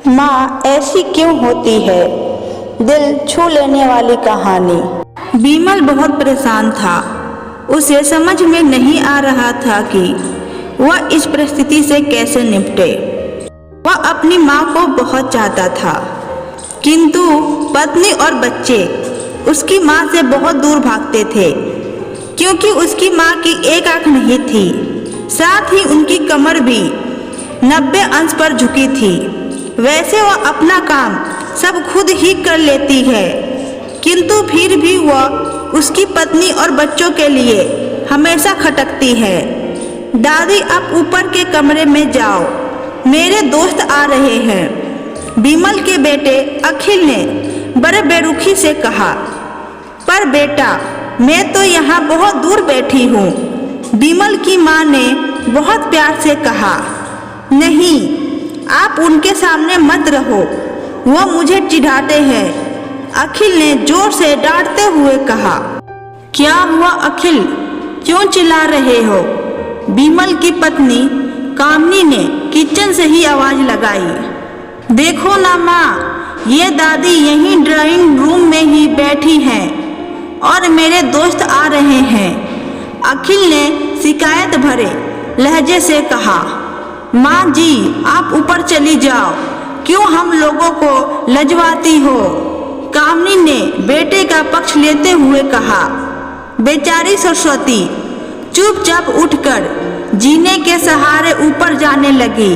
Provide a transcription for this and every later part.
माँ ऐसी क्यों होती है? दिल छू लेने वाली कहानी। बीमल बहुत परेशान था। उसे समझ में नहीं आ रहा था कि वह इस परिस्थिति से कैसे निपटे। वह अपनी माँ को बहुत चाहता था, किंतु पत्नी और बच्चे उसकी माँ से बहुत दूर भागते थे, क्योंकि उसकी माँ की एक आंख नहीं थी, साथ ही उनकी कमर भी 90 अंश पर झुकी थी। वैसे वह अपना काम सब खुद ही कर लेती है, किंतु फिर भी वह उसकी पत्नी और बच्चों के लिए हमेशा खटकती है। दादी, आप ऊपर के कमरे में जाओ, मेरे दोस्त आ रहे हैं, बीमल के बेटे अखिल ने बड़े बेरुखी से कहा। पर बेटा, मैं तो यहाँ बहुत दूर बैठी हूँ, बीमल की माँ ने बहुत प्यार से कहा। नहीं, आप उनके सामने मत रहो, वो मुझे चिढ़ाते हैं, अखिल ने जोर से डांटते हुए कहा। क्या हुआ अखिल, क्यों चिल्ला रहे हो? बीमल की पत्नी कामनी ने किचन से ही आवाज लगाई। देखो ना माँ, ये दादी यहीं ड्राइंग रूम में ही बैठी हैं और मेरे दोस्त आ रहे हैं, अखिल ने शिकायत भरे लहजे से कहा। माँ जी, आप ऊपर चली जाओ, क्यों हम लोगों को लजवाती हो? कामनी ने बेटे का पक्ष लेते हुए कहा। बेचारी सरस्वती चुपचाप उठकर जीने के सहारे ऊपर जाने लगी।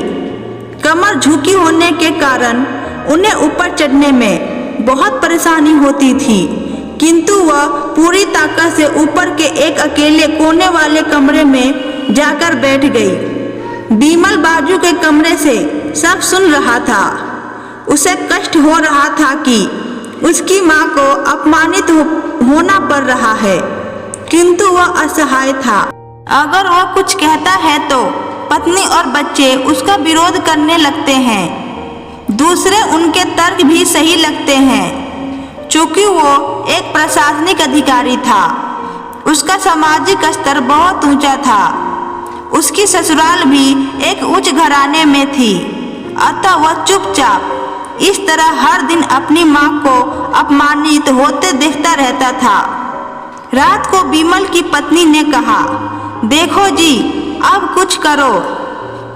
कमर झुकी होने के कारण उन्हें ऊपर चढ़ने में बहुत परेशानी होती थी, किंतु वह पूरी ताकत से ऊपर के एक अकेले कोने वाले कमरे में जाकर बैठ गई। बीमल बाजू के कमरे से सब सुन रहा था। उसे कष्ट हो रहा था कि उसकी माँ को अपमानित होना पड़ रहा है, किंतु वह असहाय था। अगर वह कुछ कहता है तो पत्नी और बच्चे उसका विरोध करने लगते हैं। दूसरे उनके तर्क भी सही लगते हैं। चूंकि वो एक प्रशासनिक अधिकारी था, उसका सामाजिक स्तर बहुत ऊंचा था। उसकी ससुराल भी एक उच्च घराने में थी, अतः वह चुपचाप इस तरह हर दिन अपनी माँ को अपमानित होते देखता रहता था। रात को बीमल की पत्नी ने कहा, देखो जी, अब कुछ करो।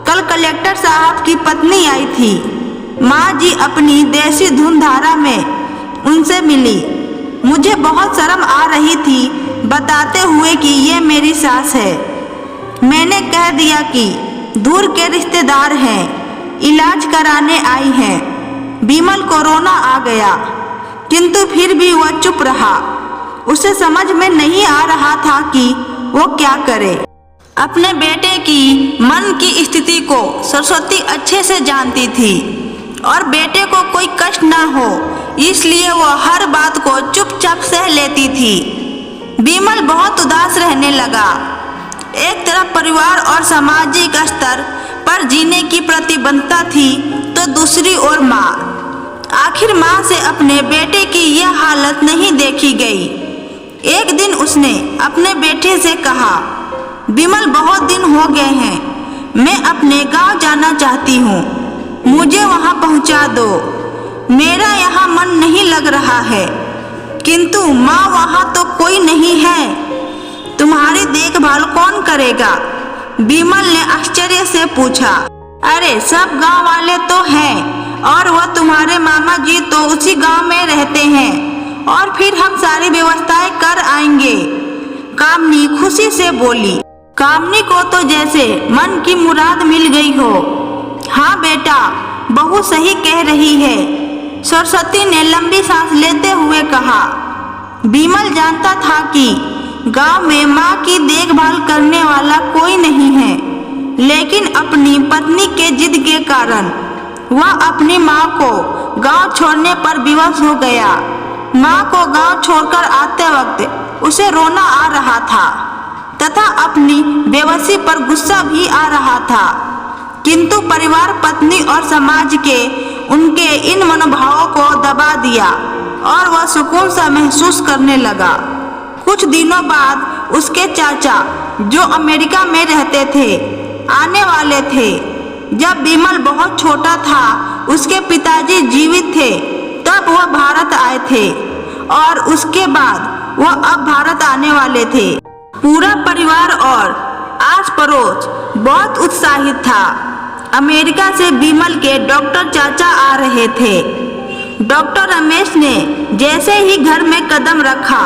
कल कलेक्टर साहब की पत्नी आई थी। माँ जी अपनी देसी धुनधारा में उनसे मिली। मुझे बहुत शर्म आ रही थी बताते हुए कि ये मेरी सास है। मैंने कह दिया कि दूर के रिश्तेदार हैं, इलाज कराने आई हैं। बीमल को रोना आ गया, किंतु फिर भी वह चुप रहा। उसे समझ में नहीं आ रहा था कि वो क्या करे। अपने बेटे की मन की स्थिति को सरस्वती अच्छे से जानती थी और बेटे को कोई कष्ट ना हो, इसलिए वह हर बात को चुपचाप सह लेती थी। बीमल बहुत उदास रहने लगा। एक तरफ परिवार और सामाजिक स्तर पर जीने की प्रतिबद्धता थी, तो दूसरी ओर माँ। आखिर माँ से अपने बेटे की यह हालत नहीं देखी गई। एक दिन उसने अपने बेटे से कहा, बीमल, बहुत दिन हो गए हैं, मैं अपने गांव जाना चाहती हूँ, मुझे वहाँ पहुँचा दो। मेरा यहाँ मन नहीं लग रहा है, किंतु माँ, वहाँ तो कोई नहीं है, तुम्हारी देखभाल कौन करेगा? बीमल ने आश्चर्य से पूछा। अरे, सब गांव वाले तो हैं और वह तुम्हारे मामा जी तो उसी गांव में रहते हैं, और फिर हम सारी व्यवस्थाएं कर आएंगे, कामनी खुशी से बोली। कामनी को तो जैसे मन की मुराद मिल गई हो। हाँ बेटा, बहू सही कह रही है, सरस्वती ने लंबी सांस लेते हुए कहा। बीमल जानता था कि गांव में माँ की देखभाल करने वाला कोई नहीं है, लेकिन अपनी पत्नी के जिद के कारण वह अपनी माँ को गांव छोड़ने पर विवश हो गया। माँ को गांव छोड़कर आते वक्त उसे रोना आ रहा था तथा अपनी बेबसी पर गुस्सा भी आ रहा था, किंतु परिवार, पत्नी और समाज के उनके इन मनोभावों को दबा दिया और वह सुकून सा महसूस करने लगा। कुछ दिनों बाद उसके चाचा, जो अमेरिका में रहते थे, आने वाले थे। जब बीमल बहुत छोटा था उसके पिताजी जीवित थे तब वह भारत आए थे और उसके बाद वह अब भारत आने वाले थे। पूरा परिवार और आस पड़ोस बहुत उत्साहित था। अमेरिका से बिमल के डॉक्टर चाचा आ रहे थे। डॉक्टर रमेश ने जैसे ही घर में कदम रखा,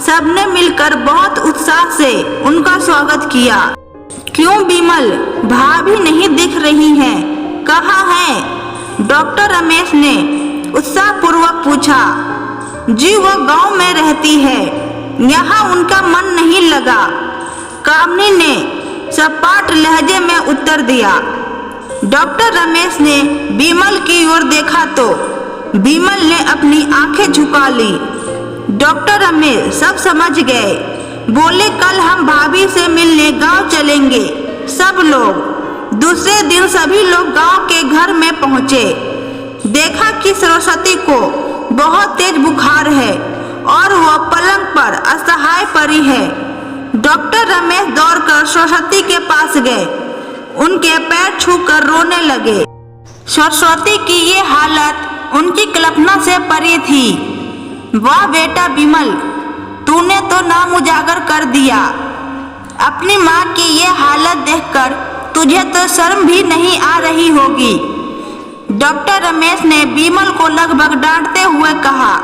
सबने मिलकर बहुत उत्साह से उनका स्वागत किया। क्यों बिमल, भाभी नहीं दिख रही हैं, कहाँ हैं? डॉक्टर रमेश ने उत्साहपूर्वक पूछा। जी वो गांव में रहती है, यहाँ उनका मन नहीं लगा, कामनी ने सपाट लहजे में उत्तर दिया। डॉक्टर रमेश ने बिमल की ओर देखा तो बिमल ने अपनी आंखें झुका ली। डॉक्टर रमेश सब समझ गए। बोले कल हम भाभी से मिलने गांव चलेंगे। सब लोग दूसरे दिन सभी लोग गांव के घर में पहुंचे। देखा कि सरस्वती को बहुत तेज बुखार है और वह पलंग पर असहाय पड़ी है। डॉक्टर रमेश दौड़कर सरस्वती के पास गए, उनके पैर छूकर रोने लगे। सरस्वती की ये हालत उनकी कल्पना से परे थी। वाह बेटा बिमल, तूने तो नाम उजागर कर दिया। अपनी माँ की ये हालत देखकर तुझे तो शर्म भी नहीं आ रही होगी। डॉक्टर रमेश ने बिमल को लगभग डांटते हुए कहा।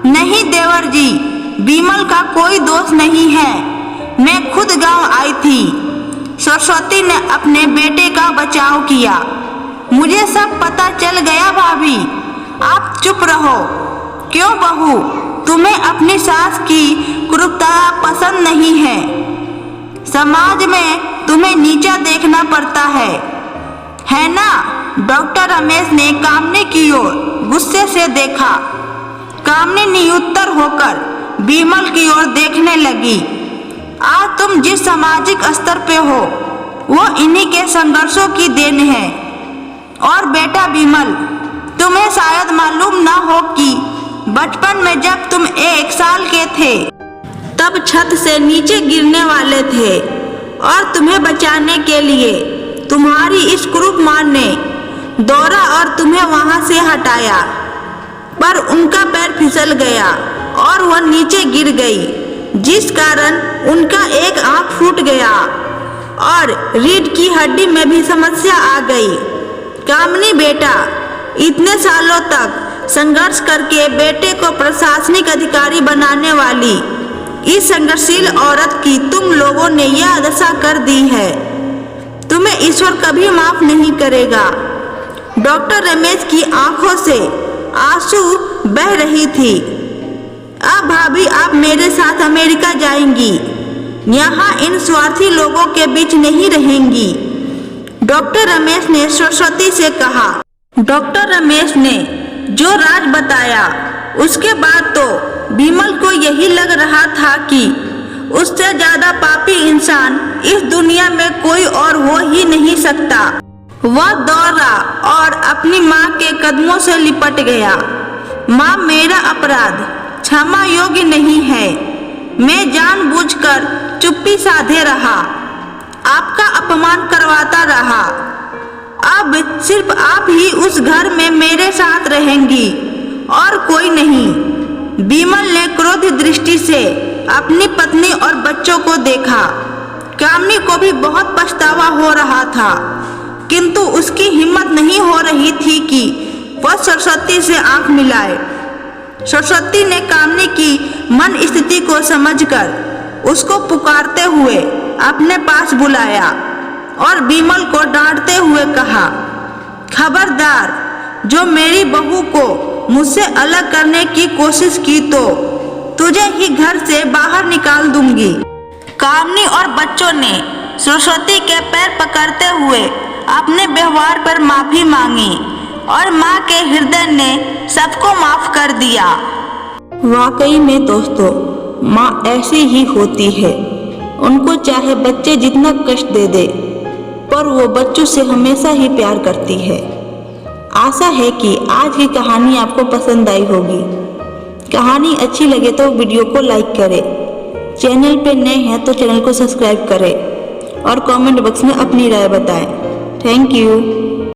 नहीं देवर जी, बिमल का कोई दोष नहीं है, मैं खुद गांव आई थी। सरस्वती ने अपने बेटे का बचाव किया। मुझे सब पता चल गया भाभी, आप चुप रहो। क्यों बहू, तुम्हें अपनी सास की क्रूरता पसंद नहीं है? समाज में तुम्हें नीचा देखना पड़ता है ना? डॉक्टर रमेश ने कामनी की ओर गुस्से से देखा। कामनी निरुत्तर होकर बिमल की ओर देखने लगी। आज तुम जिस सामाजिक स्तर पे हो वो इन्हीं के संघर्षों की देन है। और बेटा बिमल, तुम्हें शायद मालूम ना हो कि बचपन में जब तुम 1 साल के थे तब छत से नीचे गिरने वाले थे और तुम्हें बचाने के लिए तुम्हारी इस क्रूर मां ने दौड़ा और तुम्हें वहां से हटाया, पर उनका पैर फिसल गया और वह नीचे गिर गई, जिस कारण उनका एक आंख फूट गया और रीढ़ की हड्डी में भी समस्या आ गई। कामनी बेटा, इतने सालों तक संघर्ष करके बेटे को प्रशासनिक अधिकारी बनाने वाली इस संघर्षशील औरत की तुम लोगों ने यह दशा कर दी है। तुम्हें ईश्वर कभी माफ नहीं करेगा। डॉक्टर रमेश की आंखों से आंसू बह रही थी। अब भाभी आप मेरे साथ अमेरिका जाएंगी, यहाँ इन स्वार्थी लोगों के बीच नहीं रहेंगी। डॉक्टर रमेश ने सरस्वती से कहा। डॉक्टर रमेश ने जो राज बताया उसके बाद तो बिमल को यही लग रहा था कि उससे ज्यादा पापी इंसान इस दुनिया में कोई और हो ही नहीं सकता। वह दौड़ा और अपनी माँ के कदमों से लिपट गया। माँ, मेरा अपराध क्षमा योग्य नहीं है। मैं जानबूझकर चुप्पी साधे रहा, आपका अपमान करवाता रहा। अब सिर्फ आप ही उस घर में मेरे साथ रहेंगी और कोई नहीं। बिमल ने क्रोध दृष्टि से अपनी पत्नी और बच्चों को देखा। कामनी को भी बहुत पछतावा हो रहा था, किंतु उसकी हिम्मत नहीं हो रही थी कि वह सरस्वती से आंख मिलाए। सरस्वती ने कामनी की मन स्थिति को समझकर उसको पुकारते हुए अपने पास बुलाया और बिमल को डांटते हुए कहा, खबरदार, जो मेरी बहू को मुझसे अलग करने की कोशिश की तो तुझे ही घर से बाहर निकाल दूंगी। कामनी और बच्चों ने सरस्वती के पैर पकड़ते हुए अपने व्यवहार पर माफी मांगी और माँ के हृदय ने सबको माफ कर दिया। वाकई में दोस्तों, माँ ऐसी ही होती है। उनको चाहे बच्चे जितना कष्ट दे दे, पर वो बच्चों से हमेशा ही प्यार करती है। आशा है कि आज की कहानी आपको पसंद आई होगी। कहानी अच्छी लगे तो वीडियो को लाइक करें, चैनल पे नए हैं तो चैनल को सब्सक्राइब करें और कमेंट बॉक्स में अपनी राय बताएं। Thank you.